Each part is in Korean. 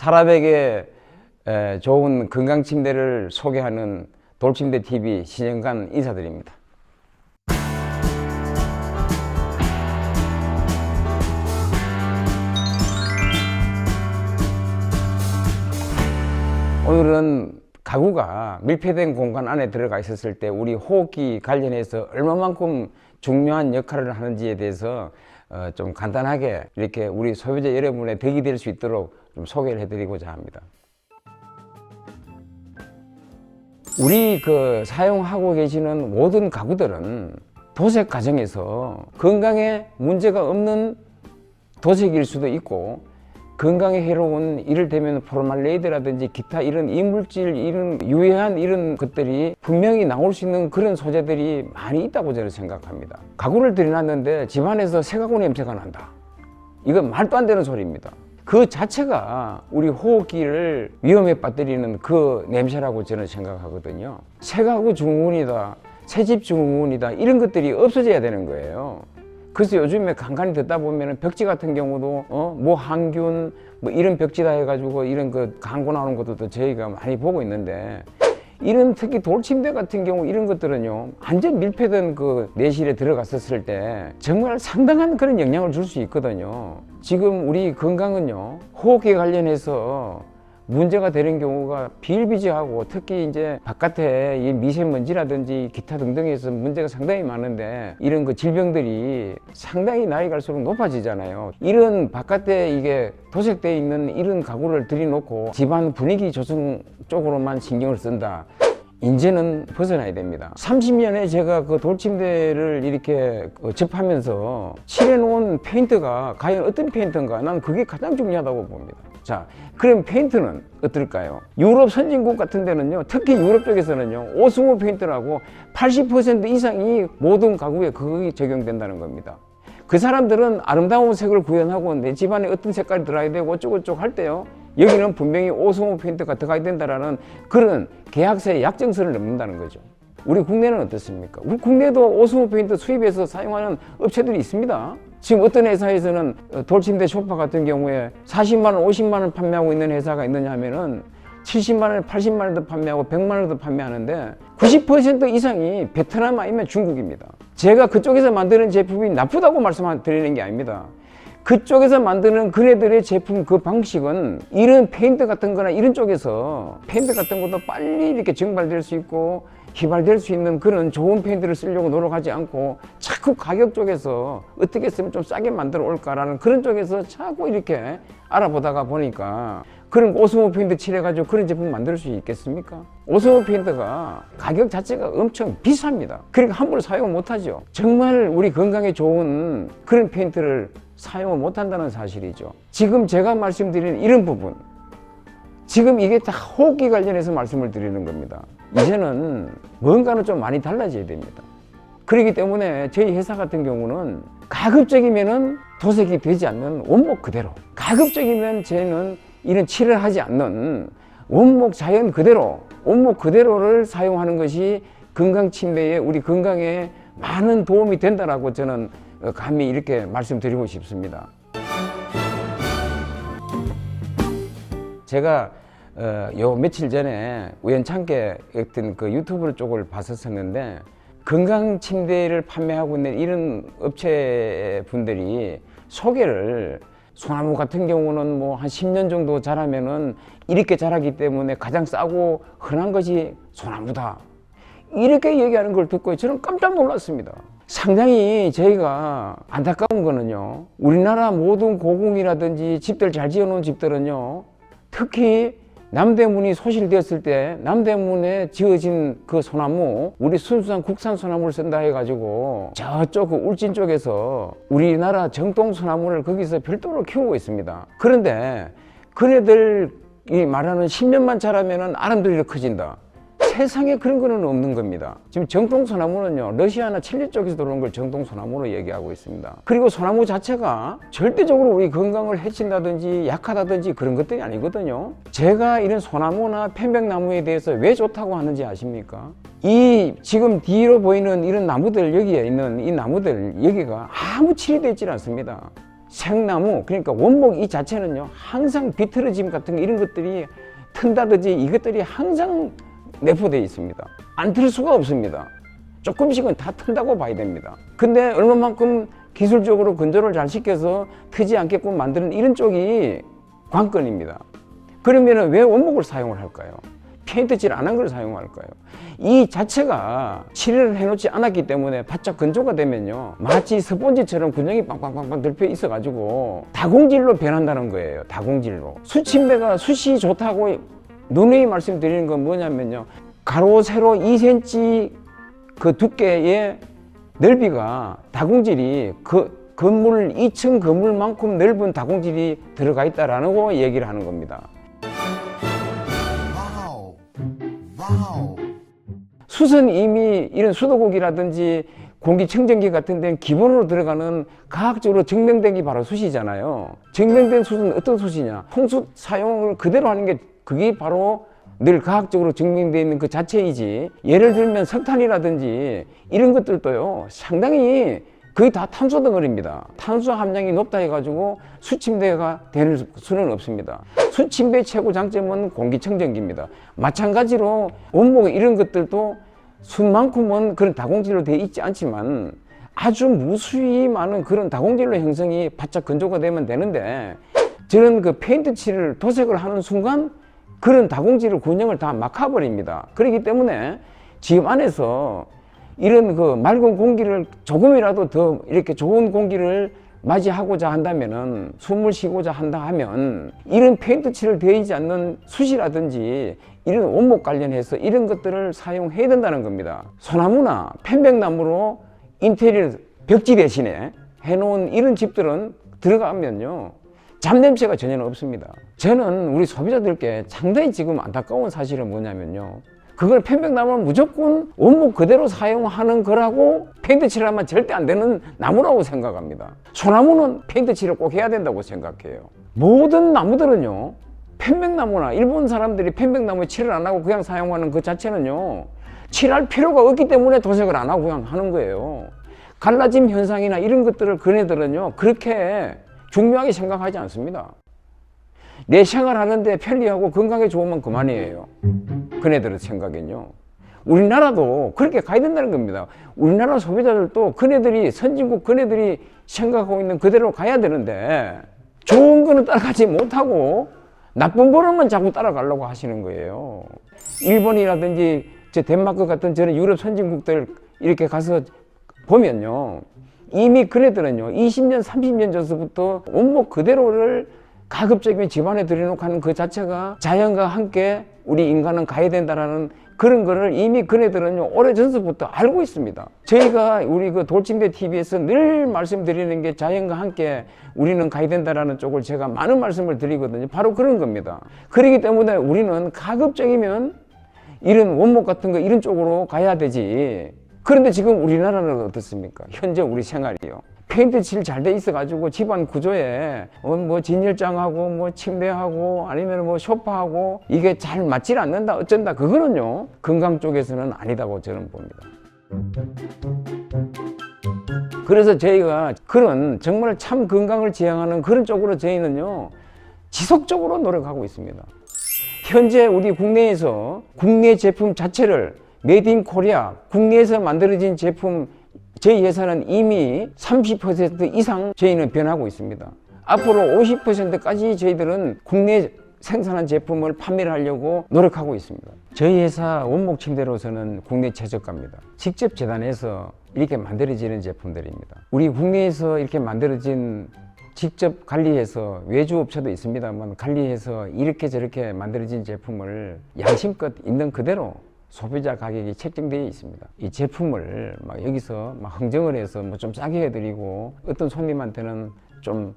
사람에게 좋은 건강 침대를 소개하는 돌침대 TV 신영관 인사드립니다. 오늘은 가구가 밀폐된 공간 안에 들어가 있었을 때 우리 호흡기 관련해서 얼마만큼 중요한 역할을 하는지에 대해서 좀 간단하게 이렇게 우리 소비자 여러분의 덕이 될 수 있도록 좀 소개를 해드리고자 합니다. 우리 사용하고 계시는 모든 가구들은 도색 과정에서 건강에 문제가 없는 도색일 수도 있고, 건강에 해로운 이를테면 포르말데이드라든지 기타 이런 이물질, 이런 유해한 이런 것들이 분명히 나올 수 있는 그런 소재들이 많이 있다고 저는 생각합니다. 가구를 들여놨는데 집안에서 새가구 냄새가 난다. 이건 말도 안 되는 소리입니다. 그 자체가 우리 호흡기를 위험에 빠뜨리는 그 냄새라고 저는 생각하거든요. 새가구 증후군이다, 새집 증후군이다, 이런 것들이 없어져야 되는 거예요. 그래서 요즘에 간간히 듣다 보면은 벽지 같은 경우도 뭐 항균 뭐 이런 벽지다 해가지고 이런 광고 나오는 것도 저희가 많이 보고 있는데, 이런 특히 돌침대 같은 경우 이런 것들은요, 완전 밀폐된 내실에 들어갔었을 때 정말 상당한 그런 영향을 줄 수 있거든요. 지금 우리 건강은요, 호흡기 관련해서 문제가 되는 경우가 비일비재하고, 특히 이제 바깥에 이 미세먼지라든지 기타 등등에서 문제가 상당히 많은데, 이런 질병들이 상당히 나이 갈수록 높아지잖아요. 이런 바깥에 이게 도색되어 있는 이런 가구를 들여놓고 집안 분위기 조성 쪽으로만 신경을 쓴다. 이제는 벗어나야 됩니다. 30년에 제가 돌침대를 이렇게 접하면서 칠해놓은 페인트가 과연 어떤 페인트인가, 난 그게 가장 중요하다고 봅니다. 자, 그럼 페인트는 어떨까요? 유럽 선진국 같은 데는요, 특히 유럽 쪽에서는요, 오스모 페인트라고 80% 이상이 모든 가구에 그게 적용된다는 겁니다. 그 사람들은 아름다운 색을 구현하고 내 집안에 어떤 색깔이 들어야 되고 어쩌고저쩌고 할 때요, 여기는 분명히 오스모 페인트가 들어가야 된다라는 그런 계약서의 약정서를 넣는다는 거죠. 우리 국내는 어떻습니까? 우리 국내도 오스모 페인트 수입해서 사용하는 업체들이 있습니다. 지금 어떤 회사에서는 돌침대 소파 같은 경우에 40만 원, 50만 원 판매하고 있는 회사가 있느냐 하면은 70만 원, 80만 원도 판매하고 100만 원도 판매하는데 90% 이상이 베트남 아니면 중국입니다. 제가 그쪽에서 만드는 제품이 나쁘다고 말씀드리는 게 아닙니다. 그쪽에서 만드는 그네들의 제품 그 방식은 이런 페인트 같은 거나 이런 쪽에서 페인트 같은 것도 빨리 이렇게 증발될 수 있고 휘발될 수 있는 그런 좋은 페인트를 쓰려고 노력하지 않고, 자꾸 가격 쪽에서 어떻게 쓰면 좀 싸게 만들어 올까라는 그런 쪽에서 자꾸 이렇게 알아보다가 보니까, 그런 오스모 페인트 칠해가지고 그런 제품 만들 수 있겠습니까? 오스모 페인트가 가격 자체가 엄청 비쌉니다. 그러니까 함부로 사용을 못하죠. 정말 우리 건강에 좋은 그런 페인트를 사용을 못한다는 사실이죠. 지금 제가 말씀드리는 이런 부분, 지금 이게 다 호흡기 관련해서 말씀을 드리는 겁니다. 이제는 뭔가는 좀 많이 달라져야 됩니다. 그렇기 때문에 저희 회사 같은 경우는 가급적이면은 도색이 되지 않는 원목 그대로, 가급적이면 저희는 이런 칠을 하지 않는 원목 자연 그대로, 원목 그대로를 사용하는 것이 건강 침대에 우리 건강에 많은 도움이 된다라고 저는 감히 이렇게 말씀드리고 싶습니다. 제가 요 며칠 전에 우연찮게 어떤 유튜브 쪽을 봤었는데, 건강 침대를 판매하고 있는 이런 업체 분들이 소개를, 소나무 같은 경우는 뭐 한 10년 정도 자라면은 이렇게 자라기 때문에 가장 싸고 흔한 것이 소나무다, 이렇게 얘기하는 걸 듣고 저는 깜짝 놀랐습니다. 상당히 저희가 안타까운 거는요, 우리나라 모든 고궁이라든지 집들 잘 지어놓은 집들은요, 특히 남대문이 소실되었을 때 남대문에 지어진 그 소나무, 우리 순수한 국산 소나무를 쓴다 해가지고 저쪽 울진 쪽에서 우리나라 정통 소나무를 거기서 별도로 키우고 있습니다. 그런데 그네들이 말하는 10년만 자라면은 아름드리로 커진다. 세상에 그런 거는 없는 겁니다. 지금 정통 소나무는요, 러시아나 칠레 쪽에서 들어온 걸 정통 소나무로 얘기하고 있습니다. 그리고 소나무 자체가 절대적으로 우리 건강을 해친다든지 약하다든지 그런 것들이 아니거든요. 제가 이런 소나무나 편백나무에 대해서 왜 좋다고 하는지 아십니까? 이 지금 뒤로 보이는 이런 나무들, 여기에 있는 이 나무들, 여기가 아무 칠이 되어 있지 않습니다. 생나무, 그러니까 원목 이 자체는요 항상 비틀어짐 같은 이런 것들이 튼다든지 이것들이 항상 내포되어 있습니다. 안 틀 수가 없습니다. 조금씩은 다 튼다고 봐야 됩니다. 근데 얼마만큼 기술적으로 건조를 잘 시켜서 트지 않게끔 만드는 이런 쪽이 관건입니다. 그러면 왜 원목을 사용을 할까요? 페인트 칠 안 한 걸 사용할까요? 이 자체가 칠을 해놓지 않았기 때문에 바짝 건조가 되면요 마치 스펀지처럼 균형이 빵빵빵빵 덮여 있어가지고 다공질로 변한다는 거예요. 다공질로. 수침대가 숯이 좋다고 누누이 말씀드리는 건 뭐냐면요 가로 세로 2cm 그 두께의 넓이가 다공질이 그 건물 2층 건물만큼 넓은 다공질이 들어가 있다라고 얘기를 하는 겁니다. 숯은 이미 이런 수도국이라든지 공기청정기 같은 데는 기본으로 들어가는 과학적으로 증명된 게 바로 숯이잖아요. 증명된 숯은 어떤 숯이냐? 홍숯 사용을 그대로 하는 게 그게 바로 늘 과학적으로 증명되어 있는 그 자체이지, 예를 들면 석탄이라든지 이런 것들도요 상당히 거의 다 탄소 덩어리입니다. 탄소 함량이 높다 해가지고 수침대가 될 수는 없습니다. 수침대 최고 장점은 공기청정기입니다. 마찬가지로 원목 이런 것들도 숯만큼은 그런 다공질로 되어 있지 않지만 아주 무수히 많은 그런 다공질로 형성이 바짝 건조가 되면 되는데, 저는 그 페인트 칠을 도색을 하는 순간 그런 다공질을 균형을 다 막아버립니다. 그렇기 때문에 집 안에서 이런 그 맑은 공기를 조금이라도 더 이렇게 좋은 공기를 맞이하고자 한다면은, 숨을 쉬고자 한다 하면 이런 페인트 칠을 되어 있지 않는 숯이라든지 이런 원목 관련해서 이런 것들을 사용해야 된다는 겁니다. 소나무나 편백나무로 인테리어 벽지 대신에 해놓은 이런 집들은 들어가면요 잡냄새가 전혀 없습니다. 저는 우리 소비자들께 상당히 지금 안타까운 사실은 뭐냐면요, 그걸 편백나무는 무조건 원목 그대로 사용하는 거라고 페인트 칠하면 절대 안 되는 나무라고 생각합니다. 소나무는 페인트 칠을 꼭 해야 된다고 생각해요. 모든 나무들은요 편백나무나 일본 사람들이 편백나무에 칠을 안 하고 그냥 사용하는 그 자체는요 칠할 필요가 없기 때문에 도색을 안 하고 그냥 하는 거예요. 갈라짐 현상이나 이런 것들을 그네들은요 그렇게 중요하게 생각하지 않습니다. 내 생활하는데 편리하고 건강에 좋으면 그만이에요. 그네들의 생각엔요. 우리나라도 그렇게 가야 된다는 겁니다. 우리나라 소비자들도 그네들이, 선진국 그네들이 생각하고 있는 그대로 가야 되는데 좋은 거는 따라가지 못하고 나쁜 거로만 자꾸 따라가려고 하시는 거예요. 일본이라든지 덴마크 같은 저런 유럽 선진국들 이렇게 가서 보면요 이미 그네들은요 20년 30년 전서부터 원목 그대로를 가급적이면 집안에 들여놓고 하는 그 자체가 자연과 함께 우리 인간은 가야 된다라는 그런 거를 이미 그네들은요 오래전서부터 알고 있습니다. 저희가 우리 그 돌침대 TV에서 늘 말씀드리는 게 자연과 함께 우리는 가야 된다라는 쪽을 제가 많은 말씀을 드리거든요. 바로 그런 겁니다. 그렇기 때문에 우리는 가급적이면 이런 원목 같은 거 이런 쪽으로 가야 되지. 그런데 지금 우리나라는 어떻습니까? 현재 우리 생활이요. 페인트 칠 잘 돼 있어가지고 집안 구조에 뭐 진열장하고 뭐 침대하고 아니면 뭐 소파하고 이게 잘 맞질 않는다 어쩐다, 그거는요 건강 쪽에서는 아니다고 저는 봅니다. 그래서 저희가 그런 정말 참 건강을 지향하는 그런 쪽으로 저희는요 지속적으로 노력하고 있습니다. 현재 우리 국내에서 국내 제품 자체를 메이드 인 코리아, 국내에서 만들어진 제품, 저희 회사는 이미 30% 이상 저희는 변하고 있습니다. 앞으로 50%까지 저희들은 국내 생산한 제품을 판매를 하려고 노력하고 있습니다. 저희 회사 원목 침대로서는 국내 최저가입니다. 직접 재단해서 이렇게 만들어지는 제품들입니다. 우리 국내에서 이렇게 만들어진, 직접 관리해서, 외주업체도 있습니다만 관리해서 이렇게 저렇게 만들어진 제품을 양심껏 있는 그대로 소비자 가격이 책정되어 있습니다. 이 제품을 막 여기서 막 흥정을 해서 뭐 좀 싸게 해드리고 어떤 손님한테는 좀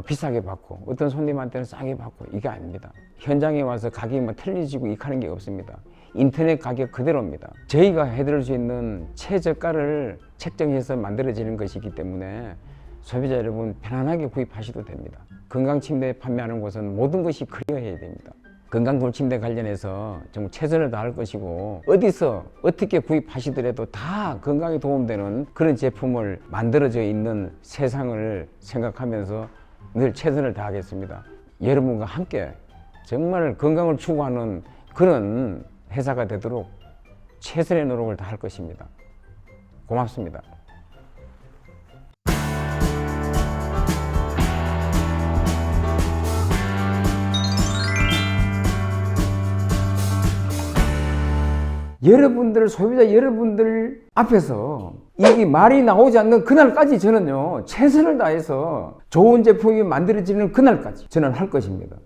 비싸게 받고 어떤 손님한테는 싸게 받고, 이게 아닙니다. 현장에 와서 가격이 뭐 틀리지고 이하는 게 없습니다. 인터넷 가격 그대로입니다. 저희가 해드릴 수 있는 최저가를 책정해서 만들어지는 것이기 때문에 소비자 여러분 편안하게 구입하셔도 됩니다. 건강침대 판매하는 곳은 모든 것이 클리어해야 됩니다. 건강돌침대 관련해서 정말 최선을 다할 것이고 어디서 어떻게 구입하시더라도 다 건강에 도움되는 그런 제품을 만들어져 있는 세상을 생각하면서 늘 최선을 다하겠습니다. 여러분과 함께 정말 건강을 추구하는 그런 회사가 되도록 최선의 노력을 다할 것입니다. 고맙습니다. 여러분들, 소비자 여러분들 앞에서 이 말이 나오지 않는 그날까지 저는요, 최선을 다해서 좋은 제품이 만들어지는 그날까지 저는 할 것입니다.